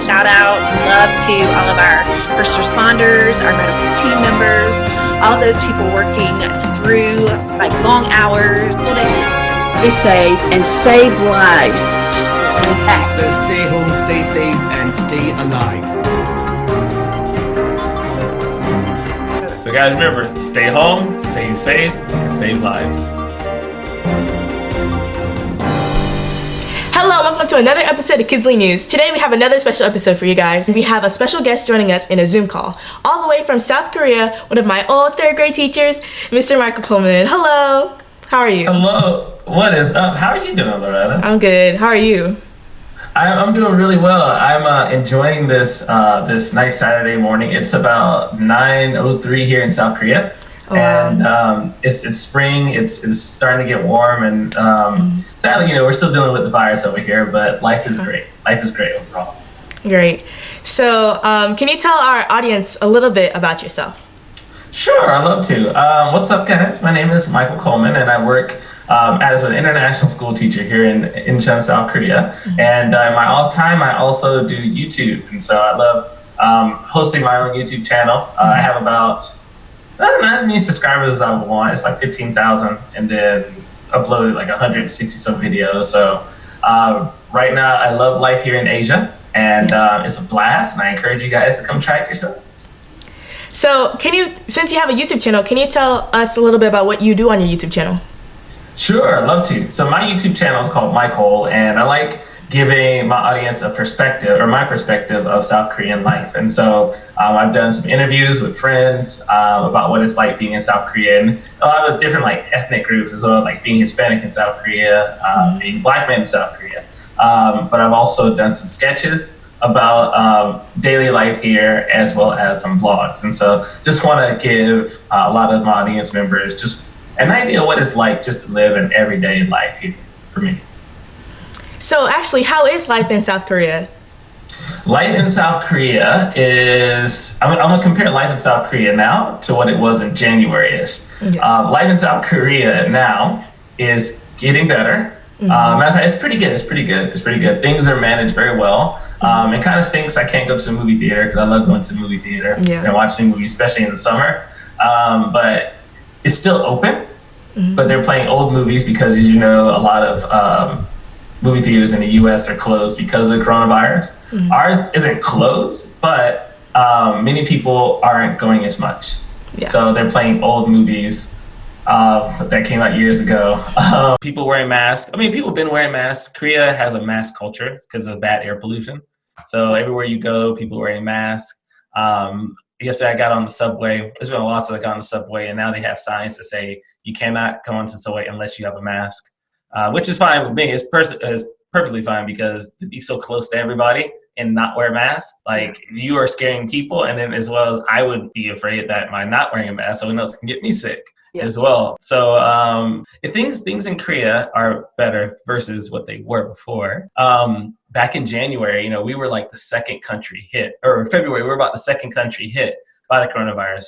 shout out, love to all of our first responders, our medical team members, all of those people working through like long hours, full day shifts. Be safe and save lives. So stay home, stay safe, and stay alive. So guys, remember, stay home, stay safe, and save lives. Hello, welcome to another episode of Kidsley News. Today we have another special episode for you guys. We have a special guest joining us in a Zoom call, all the way from South Korea, one of my old third grade teachers, Mr. Micheal Coleman. Hello, how are you? Hello, what is up? How are you doing, Loreta? I'm good, how are you? I'm doing really well. I'm enjoying this this nice Saturday morning. It's about 9:03 here in South Korea. Oh, wow. And it's spring. It's starting to get warm, and sadly, we're still dealing with the virus over here. But life is great. Life is great overall. Great. So, can you tell our audience a little bit about yourself? Sure, I'd love to. What's up, guys? My name is Micheal Coleman, and I work as an international school teacher here in Incheon, South Korea. And in my off time, I also do YouTube, and so I love hosting my own YouTube channel. I have about not as many subscribers as I want. It's like 15,000, and then uploaded like 160 some videos. So right now, I love life here in Asia, and it's a blast. And I encourage you guys to come try it yourselves. So, since you have a YouTube channel, can you tell us a little bit about what you do on your YouTube channel? Sure, I'd love to. So my YouTube channel is called MiKole, and I like giving my audience a perspective, or my perspective of South Korean life. And so I've done some interviews with friends about what it's like being in South Korea, and a lot of different like ethnic groups as well, like being Hispanic in South Korea, being Black man in South Korea. But I've also done some sketches about daily life here, as well as some vlogs. And so just want to give a lot of my audience members just an idea of what it's like just to live an everyday life here for me. So actually, how is life in South Korea? Life in South Korea is, I'm gonna compare life in South Korea now to what it was in January-ish. Okay. Life in South Korea now is getting better. Matter of fact, it's pretty good. It's pretty good. It's pretty good. Things are managed very well. It kind of stinks I can't go to the movie theater because I love going to the movie theater and watching movies, especially in the summer. But it's still open, but they're playing old movies because, as you know, a lot of movie theaters in the U.S. are closed because of the coronavirus. Ours isn't closed, but many people aren't going as much. Yeah. So they're playing old movies that came out years ago. People wearing masks. I mean, people have been wearing masks. Korea has a mask culture because of bad air pollution. So everywhere you go, people are wearing masks. Yesterday I got on the subway. There's been a lot since I got on the subway, and now they have signs that say you cannot come onto the subway unless you have a mask, which is fine with me. It's perfectly fine, because to be so close to everybody and not wear a mask, like, you are scaring people, and then as well as I would be afraid that by not wearing a mask, someone else can get me sick as well. So if things in Korea are better versus what they were before. Back in January, we were like the second country hit, or February, we were about the second country hit by the coronavirus,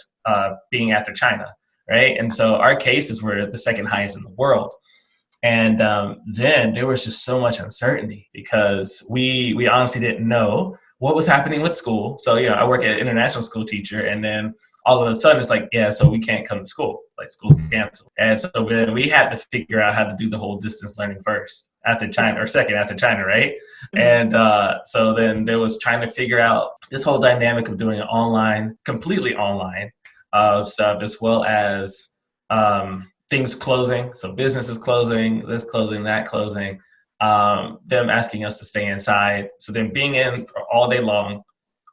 being after China, right? And so our cases were the second highest in the world. And then there was just so much uncertainty because we honestly didn't know what was happening with school. So, I work at an international school teacher, and then all of a sudden it's like, so we can't come to school, like school's canceled. And so then we had to figure out how to do the whole distance learning first after China, or second after China, right? And so then there was trying to figure out this whole dynamic of doing it online, completely online stuff, as well as things closing. So businesses closing, this closing, that closing, them asking us to stay inside. So then being in for all day long,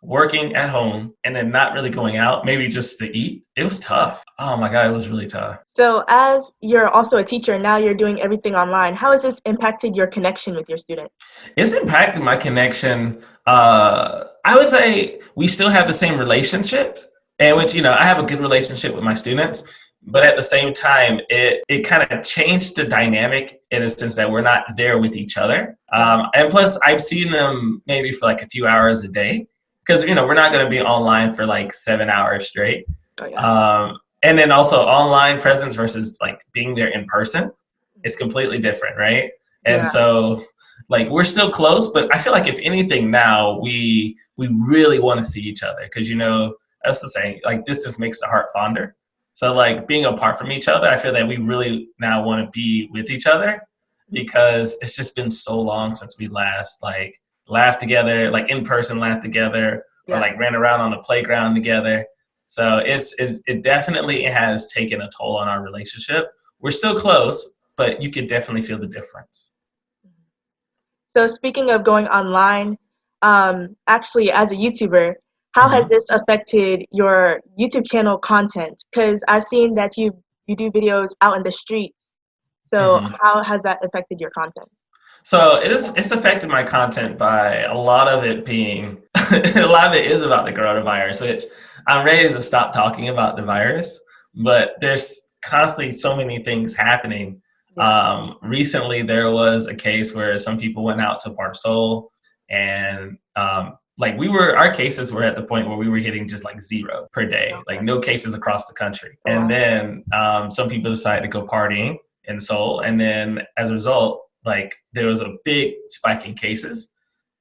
working at home, and then not really going out, maybe just to eat. It was tough. Oh my God, it was really tough. So as you're also a teacher, now you're doing everything online. How has this impacted your connection with your students? It's impacted my connection. I would say we still have the same relationships, and which, I have a good relationship with my students, but at the same time, it kind of changed the dynamic in a sense that we're not there with each other. And plus, I've seen them maybe for like a few hours a day, because, we're not going to be online for like 7 hours straight. Oh, yeah. And then also online presence versus like being there in person is completely different, right? And so like we're still close, but I feel like if anything now, we really want to see each other because, you know, that's the saying, like distance makes the heart fonder. So like being apart from each other, I feel that we really now want to be with each other because it's just been so long since we last like laughed together, like in person laughed together, or like ran around on the playground together. So it definitely has taken a toll on our relationship. We're still close, but you could definitely feel the difference. So speaking of going online, actually as a YouTuber, how has this affected your YouTube channel content? Because I've seen that you do videos out in the streets. So how has that affected your content? So it's affected my content by a lot of it being a lot of it is about the coronavirus, which I'm ready to stop talking about the virus, but there's constantly so many things happening. Recently there was a case where some people went out to Park Seoul and like our cases were at the point where we were hitting just like 0 per day, like no cases across the country. And then some people decided to go partying in Seoul. And then as a result, like there was a big spike in cases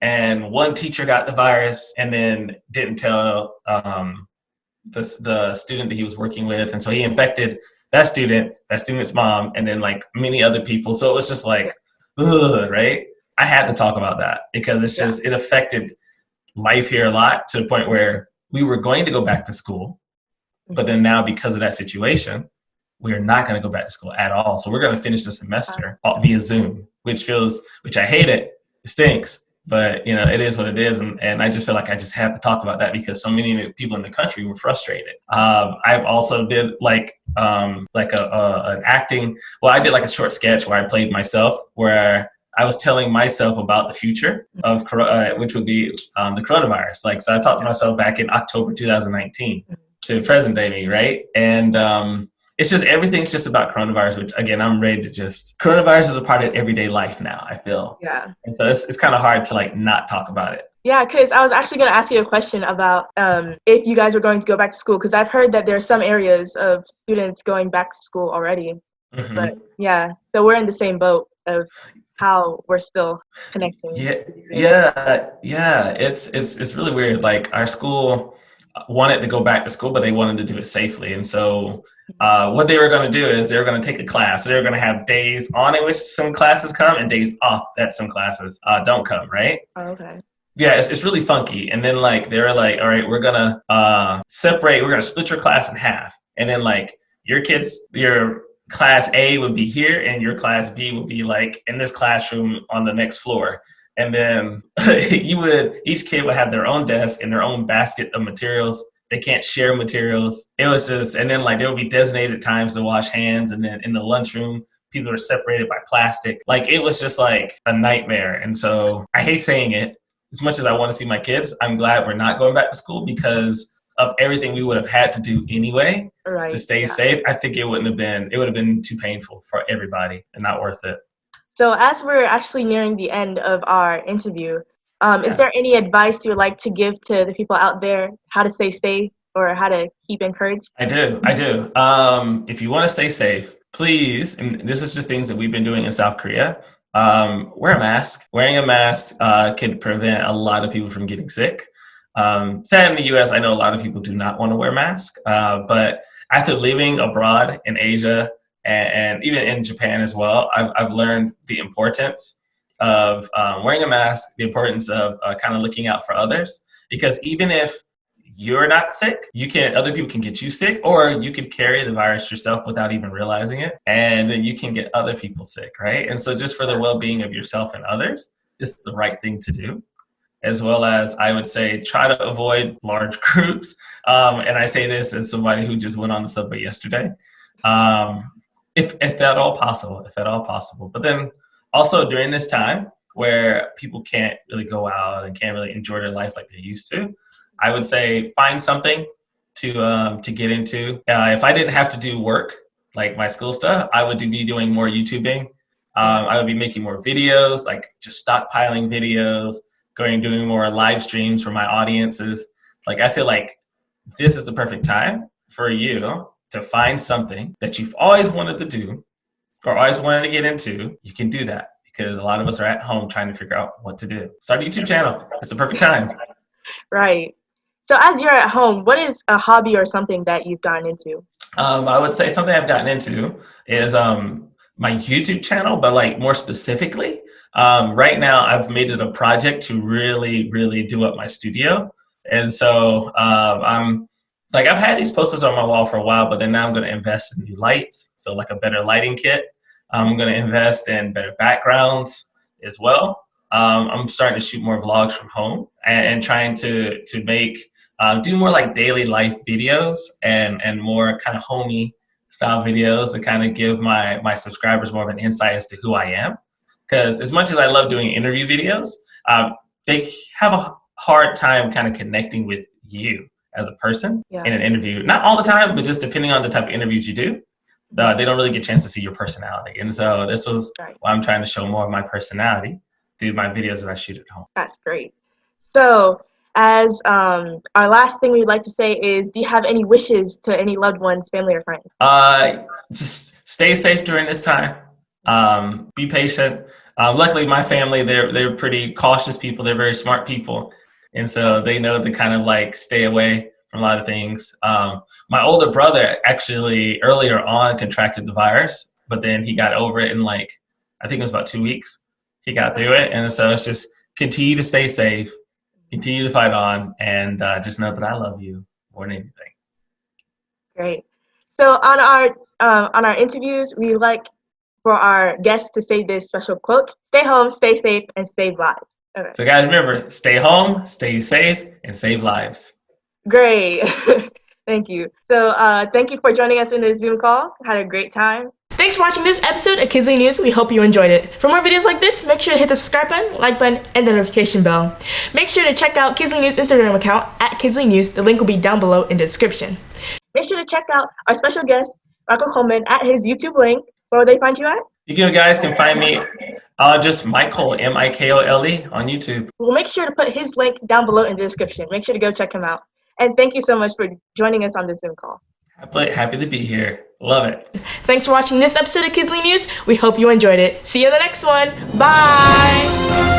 and one teacher got the virus and then didn't tell the student that he was working with. And so he infected that student's mom, and then like many other people. So it was just like, ugh, right? I had to talk about that because it's just, it affected life here a lot to the point where we were going to go back to school. But then now because of that situation, we're not going to go back to school at all. So we're going to finish the semester via Zoom, which I hate it. It stinks, but you know, it is what it is. And I just feel like I just have to talk about that because so many people in the country were frustrated. I've also did like an acting. Well, I did like a short sketch where I played myself, where I was telling myself about the future of which would be the coronavirus. Like, so I talked to myself back in October 2019 to present day me, right? And it's just, everything's just about coronavirus, which again, I'm ready to just, coronavirus is a part of everyday life now, I feel. Yeah. And so it's kind of hard to like not talk about it. Yeah, because I was actually going to ask you a question about if you guys were going to go back to school, because I've heard that there are some areas of students going back to school already. But yeah, so we're in the same boat of how we're still connecting. Yeah. It's really weird. Like our school wanted to go back to school, but they wanted to do it safely. And so what they were going to do is they were going to take a class. So they were going to have days on in which some classes come and days off that some classes don't come, right? Oh, okay. Yeah, it's really funky. And then like they were like, all right, we're gonna separate, we're gonna split your class in half. And then like your class A would be here and your class B would be like in this classroom on the next floor. And then each kid would have their own desk and their own basket of materials. They can't share materials. It was just, and then like there would be designated times to wash hands. And then in the lunchroom, people are separated by plastic. Like it was just like a nightmare. And so I hate saying it. As much as I want to see my kids, I'm glad we're not going back to school because of everything we would have had to do anyway to stay safe. I think it would have been too painful for everybody and not worth it. So as we're actually nearing the end of our interview, is there any advice you would like to give to the people out there, how to stay safe or how to keep encouraged? I do. If you want to stay safe, please, and this is just things that we've been doing in South Korea, wear a mask. Wearing a mask can prevent a lot of people from getting sick. Sad in the US, I know a lot of people do not want to wear masks, but after living abroad in Asia and even in Japan as well, I've learned the importance of wearing a mask, the importance of kind of looking out for others, because even if you're not sick, other people can get you sick, or you could carry the virus yourself without even realizing it, and then you can get other people sick, right? And so just for the well-being of yourself and others, it's the right thing to do. As well as I would say, try to avoid large groups. And I say this as somebody who just went on the subway yesterday. If at all possible. But then also during this time where people can't really go out and can't really enjoy their life like they used to, I would say find something to get into. If I didn't have to do work, like my school stuff, I would be doing more YouTubing. I would be making more videos, like just stockpiling videos, doing more live streams for my audiences. Like, I feel like this is the perfect time for you to find something that you've always wanted to do or always wanted to get into. You can do that because a lot of us are at home trying to figure out what to do. Start a YouTube channel. It's the perfect time. Right. So as you're at home, what is a hobby or something that you've gotten into? I would say something I've gotten into is my YouTube channel, but like more specifically, right now I've made it a project to really, really do up my studio. And so I'm like, I've had these posters on my wall for a while, but then now I'm going to invest in new lights. So like a better lighting kit. I'm going to invest in better backgrounds as well. I'm starting to shoot more vlogs from home and trying to make do more like daily life videos and more kind of homey style videos to kind of give my subscribers more of an insight as to who I am. Because as much as I love doing interview videos, they have a hard time kind of connecting with you as a person in an interview. Not all the time, but just depending on the type of interviews you do. They don't really get a chance to see your personality. And so this was why I'm trying to show more of my personality through my videos that I shoot at home. That's great. So as our last thing we'd like to say is, do you have any wishes to any loved ones, family, or friends? Just stay safe during this time. Be patient. Luckily, my family, they're pretty cautious people. They're very smart people. And so they know to kind of like stay away from a lot of things. My older brother actually earlier on contracted the virus, but then he got over it in like, I think it was about 2 weeks. He got through it. And so it's just continue to stay safe, continue to fight on, and just know that I love you more than anything. Great. So on our interviews, we like for our guests to say this special quote: stay home, stay safe, and save lives. Okay. So guys, remember, stay home, stay safe, and save lives. Great. Thank you. So thank you for joining us in this Zoom call. Had a great time. Thanks for watching this episode of Kidsley News. We hope you enjoyed it. For more videos like this, make sure to hit the subscribe button, like button, and the notification bell. Make sure to check out Kidsley News Instagram account at Kidsley News. The link will be down below in the description. Make sure to check out our special guest, Micheal Coleman, at his YouTube link. Where will they find you at? You guys can find me just MiKole, MiKole on YouTube. We'll make sure to put his link down below in the description. Make sure to go check him out. And thank you so much for joining us on this Zoom call. Happy to be here. Love it. Thanks for watching this episode of Kidsley News. We hope you enjoyed it. See you in the next one. Bye.